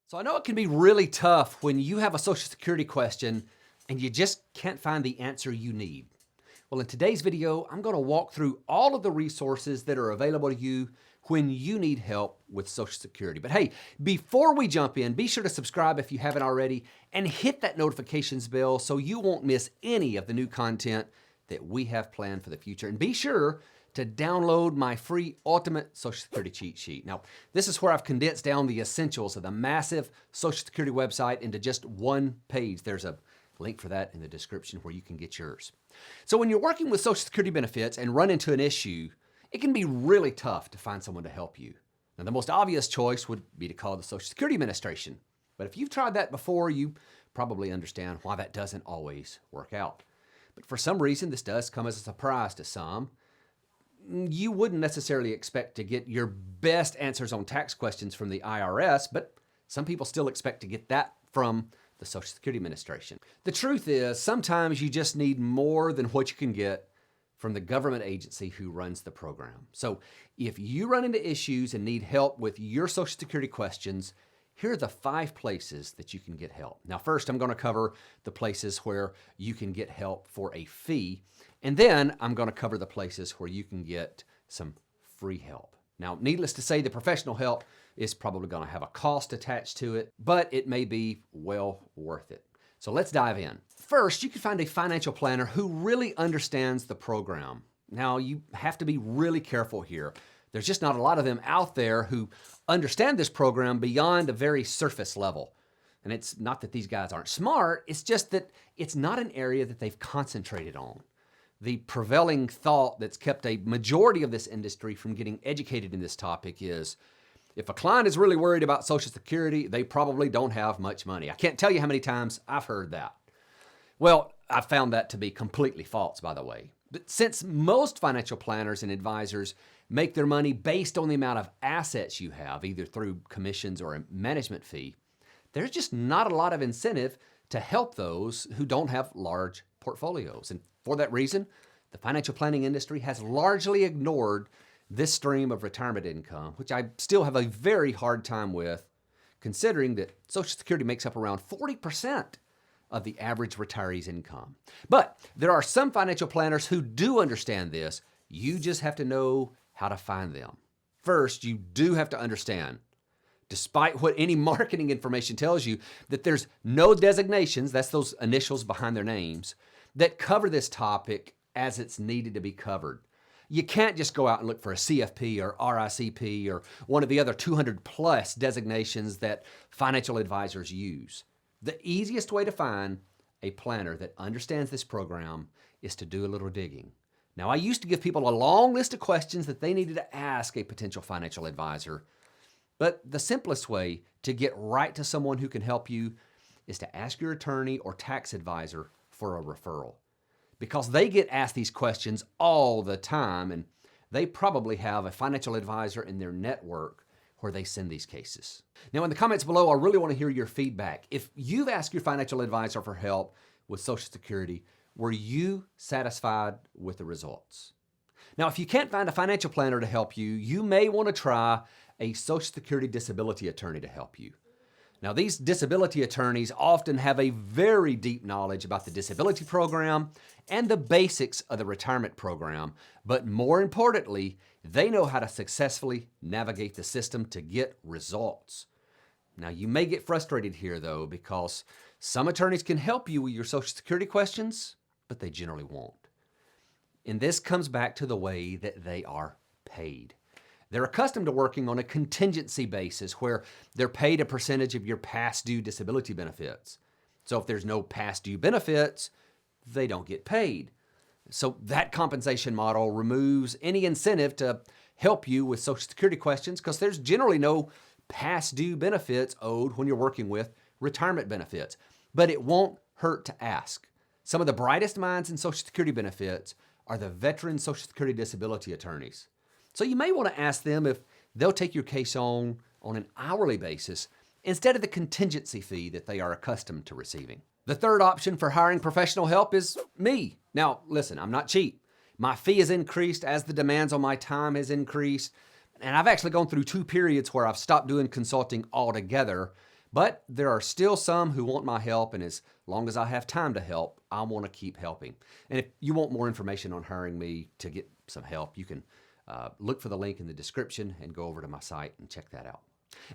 So I know it can be really tough when you have a Social Security question and you just can't find the answer you need. Well, in today's video, I'm going to walk through all of the resources that are available to you when you need help with Social Security. But hey, before we jump in, be sure to subscribe if you haven't already and hit that notifications bell so you won't miss any of the new content that we have planned for the future. And be sure to download my free Ultimate Social Security Cheat Sheet. Now, this is where I've condensed down the essentials of the massive Social Security website into just one page. There's a link for that in the description where you can get yours. So when you're working with Social Security benefits and run into an issue, it can be really tough to find someone to help you. Now, the most obvious choice would be to call the Social Security Administration. But if you've tried that before, you probably understand why that doesn't always work out. But for some reason, this does come as a surprise to some. You wouldn't necessarily expect to get your best answers on tax questions from the IRS, but some people still expect to get that from the Social Security Administration. The truth is, sometimes you just need more than what you can get from the government agency who runs the program. So if you run into issues and need help with your Social Security questions, here are the 5 places that you can get help. Now, first, I'm going to cover the places where you can get help for a fee, and then I'm going to cover the places where you can get some free help. Now, needless to say, the professional help is probably going to have a cost attached to it, but it may be well worth it. So let's dive in. First, you can find a financial planner who really understands the program. Now, you have to be really careful here. There's just not a lot of them out there who understand this program beyond a very surface level. And it's not that these guys aren't smart, it's just that it's not an area that they've concentrated on. The prevailing thought that's kept a majority of this industry from getting educated in this topic is, if a client is really worried about Social Security, they probably don't have much money. I can't tell you how many times I've heard that. Well, I found that to be completely false, by the way. But since most financial planners and advisors make their money based on the amount of assets you have, either through commissions or a management fee, there's just not a lot of incentive to help those who don't have large portfolios. And for that reason, the financial planning industry has largely ignored this stream of retirement income, which I still have a very hard time with, considering that Social Security makes up around 40% of the average retiree's income. But there are some financial planners who do understand this. You just have to know how to find them. First, you do have to understand, despite what any marketing information tells you, that there's no designations, that's those initials behind their names, that cover this topic as it's needed to be covered. You can't just go out and look for a CFP or RICP or one of the other 200 plus designations that financial advisors use. The easiest way to find a planner that understands this program is to do a little digging. Now, I used to give people a long list of questions that they needed to ask a potential financial advisor, but the simplest way to get right to someone who can help you is to ask your attorney or tax advisor for a referral, because they get asked these questions all the time, and they probably have a financial advisor in their network where they send these cases. Now, in the comments below, I really want to hear your feedback. If you've asked your financial advisor for help with Social Security, were you satisfied with the results? Now, if you can't find a financial planner to help you, you may want to try a Social Security disability attorney to help you. Now, these disability attorneys often have a very deep knowledge about the disability program and the basics of the retirement program, but more importantly, they know how to successfully navigate the system to get results. Now, you may get frustrated here, though, because some attorneys can help you with your Social Security questions, but they generally won't. And this comes back to the way that they are paid. They're accustomed to working on a contingency basis where they're paid a percentage of your past due disability benefits. So if there's no past due benefits, they don't get paid. So that compensation model removes any incentive to help you with Social Security questions because there's generally no past due benefits owed when you're working with retirement benefits. But it won't hurt to ask. Some of the brightest minds in Social Security benefits are the veteran Social Security disability attorneys. So you may want to ask them if they'll take your case on an hourly basis instead of the contingency fee that they are accustomed to receiving. The third option for hiring professional help is me. Now, listen, I'm not cheap. My fee has increased as the demands on my time has increased, and I've actually gone through 2 periods where I've stopped doing consulting altogether But there are still some who want my help, and as long as I have time to help, I want to keep helping. And if you want more information on hiring me to get some help, you can look for the link in the description and go over to my site and check that out.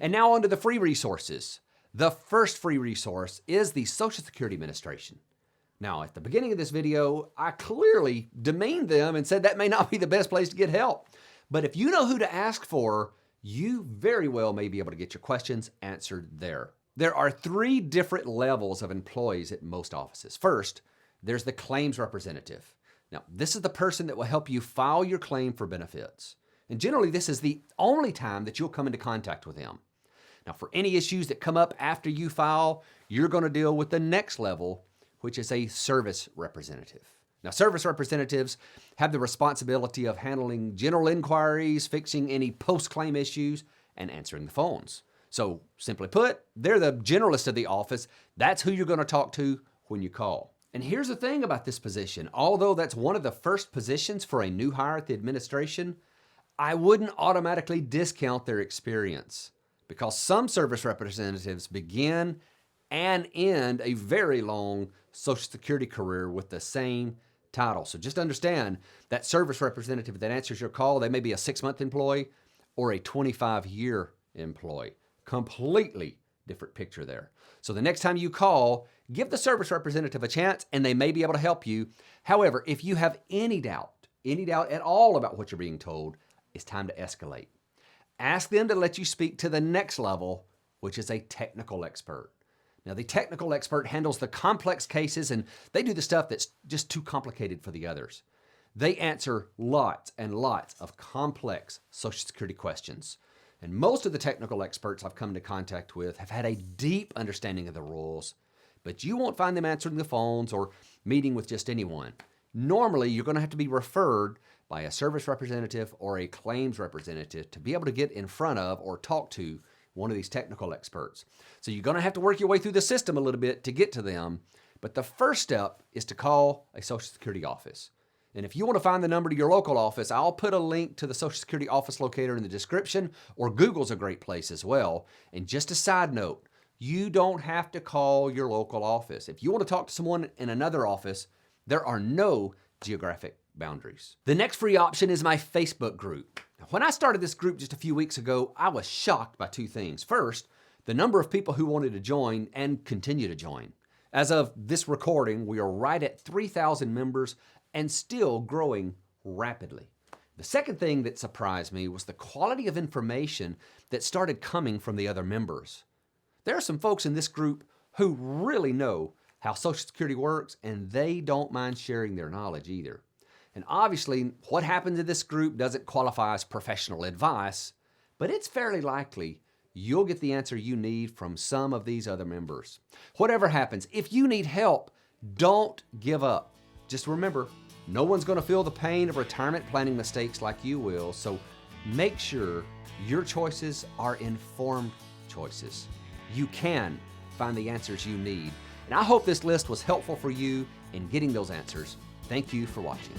And now on to the free resources. The first free resource is the Social Security Administration. Now, at the beginning of this video, I clearly demeaned them and said that may not be the best place to get help. But if you know who to ask for, you very well may be able to get your questions answered there. There are 3 different levels of employees at most offices. First, there's the claims representative. Now, this is the person that will help you file your claim for benefits. And generally, this is the only time that you'll come into contact with them. Now, for any issues that come up after you file, you're going to deal with the next level, which is a service representative. Now, service representatives have the responsibility of handling general inquiries, fixing any post-claim issues, and answering the phones. So, simply put, they're the generalist of the office. That's who you're going to talk to when you call. And here's the thing about this position. Although that's one of the first positions for a new hire at the administration, I wouldn't automatically discount their experience, because some service representatives begin and end a very long Social Security career with the same title. So just understand that service representative that answers your call, they may be a 6-month employee or a 25-year employee. Completely different picture there. So the next time you call, give the service representative a chance and they may be able to help you. However, if you have any doubt at all about what you're being told, it's time to escalate. Ask them to let you speak to the next level, which is a technical expert. Now, the technical expert handles the complex cases, and they do the stuff that's just too complicated for the others. They answer lots and lots of complex Social Security questions. And most of the technical experts I've come into contact with have had a deep understanding of the rules, but you won't find them answering the phones or meeting with just anyone. Normally, you're going to have to be referred by a service representative or a claims representative to be able to get in front of or talk to one of these technical experts. So you're going to have to work your way through the system a little bit to get to them, but the first step is to call a Social Security office. And if you want to find the number to your local office, I'll put a link to the Social Security office locator in the description, or Google's a great place as well. And just a side note, you don't have to call your local office. If you want to talk to someone in another office, there are no geographic boundaries. The next free option is my Facebook group. Now, when I started this group just a few weeks ago, I was shocked by 2 things. First, the number of people who wanted to join and continue to join. As of this recording, we are right at 3,000 members and still growing rapidly. The second thing that surprised me was the quality of information that started coming from the other members. There are some folks in this group who really know how Social Security works, and they don't mind sharing their knowledge either. And obviously, what happens in this group doesn't qualify as professional advice, but it's fairly likely you'll get the answer you need from some of these other members. Whatever happens, if you need help, don't give up. Just remember, no one's going to feel the pain of retirement planning mistakes like you will, so make sure your choices are informed choices. You can find the answers you need. And I hope this list was helpful for you in getting those answers. Thank you for watching.